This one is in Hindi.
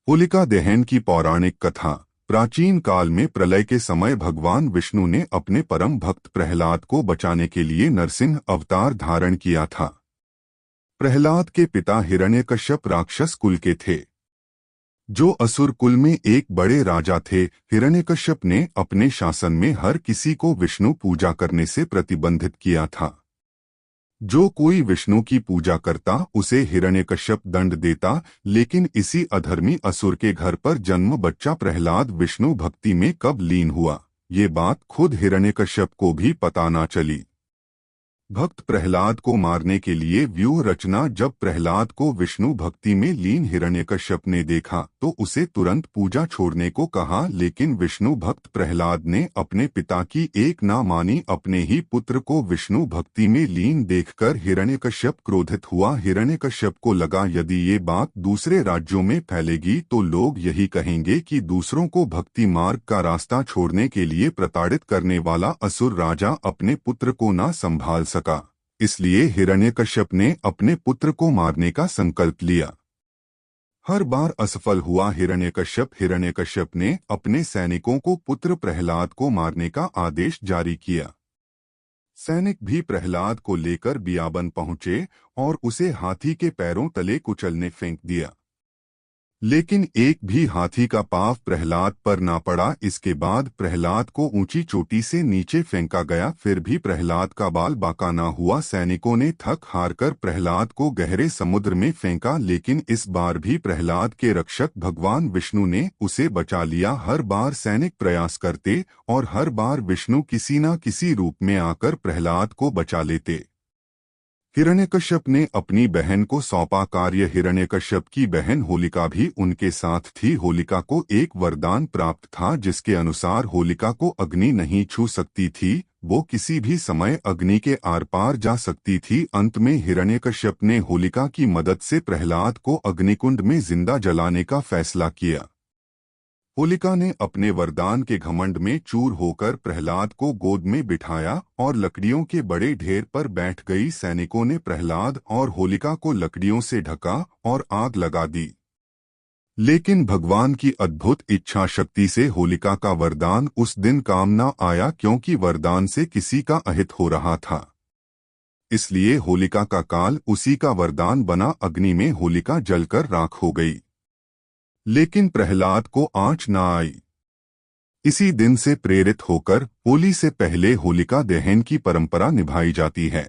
होलिका दहन की पौराणिक कथा। प्राचीन काल में प्रलय के समय भगवान विष्णु ने अपने परम भक्त प्रहलाद को बचाने के लिए नरसिंह अवतार धारण किया था। प्रहलाद के पिता हिरण्यकश्यप राक्षस कुल के थे, जो असुर कुल में एक बड़े राजा थे। हिरण्यकश्यप ने अपने शासन में हर किसी को विष्णु पूजा करने से प्रतिबंधित किया था। जो कोई विष्णु की पूजा करता उसे हिरण्यकश्यप दंड देता, लेकिन इसी अधर्मी असुर के घर पर जन्म बच्चा प्रहलाद विष्णु भक्ति में कब लीन हुआ, ये बात खुद हिरण्यकश्यप को भी पता न चली। भक्त प्रहलाद को मारने के लिए व्यूह रचना। जब प्रहलाद को विष्णु भक्ति में लीन हिरण्यकश्यप ने देखा तो उसे तुरंत पूजा छोड़ने को कहा, लेकिन विष्णु भक्त प्रहलाद ने अपने पिता की एक ना मानी। अपने ही पुत्र को विष्णु भक्ति में लीन देखकर हिरण्यकश्यप क्रोधित हुआ। हिरण्यकश्यप को लगा, यदि ये बात दूसरे राज्यों में फैलेगी तो लोग यही कहेंगे कि दूसरों को भक्ति मार्ग का रास्ता छोड़ने के लिए प्रताड़ित करने वाला असुर राजा अपने पुत्र को न संभाल सका। इसलिए हिरण्यकश्यप ने अपने पुत्र को मारने का संकल्प लिया। हर बार असफल हुआ हिरण्यकश्यप ने अपने सैनिकों को पुत्र प्रहलाद को मारने का आदेश जारी किया। सैनिक भी प्रहलाद को लेकर बियाबन पहुंचे और उसे हाथी के पैरों तले कुचलने फेंक दिया, लेकिन एक भी हाथी का पांव प्रहलाद पर ना पड़ा। इसके बाद प्रहलाद को ऊंची चोटी से नीचे फेंका गया, फिर भी प्रहलाद का बाल बांका ना हुआ। सैनिकों ने थक हारकर प्रहलाद को गहरे समुद्र में फेंका, लेकिन इस बार भी प्रहलाद के रक्षक भगवान विष्णु ने उसे बचा लिया। हर बार सैनिक प्रयास करते और हर बार विष्णु किसी न किसी रूप में आकर प्रहलाद को बचा लेते। हिरण्यकश्यप ने अपनी बहन को सौंपा कार्य। हिरण्यकश्यप की बहन होलिका भी उनके साथ थी। होलिका को एक वरदान प्राप्त था, जिसके अनुसार होलिका को अग्नि नहीं छू सकती थी, वो किसी भी समय अग्नि के आर पार जा सकती थी। अंत में हिरण्यकश्यप ने होलिका की मदद से प्रहलाद को अग्निकुंड में जिंदा जलाने का फैसला किया। होलिका ने अपने वरदान के घमंड में चूर होकर प्रहलाद को गोद में बिठाया और लकड़ियों के बड़े ढेर पर बैठ गई। सैनिकों ने प्रहलाद और होलिका को लकड़ियों से ढका और आग लगा दी, लेकिन भगवान की अद्भुत इच्छा शक्ति से होलिका का वरदान उस दिन काम न आया, क्योंकि वरदान से किसी का अहित हो रहा था। इसलिए होलिका का काल उसी का वरदान बना। अग्नि में होलिका जलकर राख हो गई, लेकिन प्रहलाद को आँच न आई। इसी दिन से प्रेरित होकर होली से पहले होलिका दहन की परंपरा निभाई जाती है।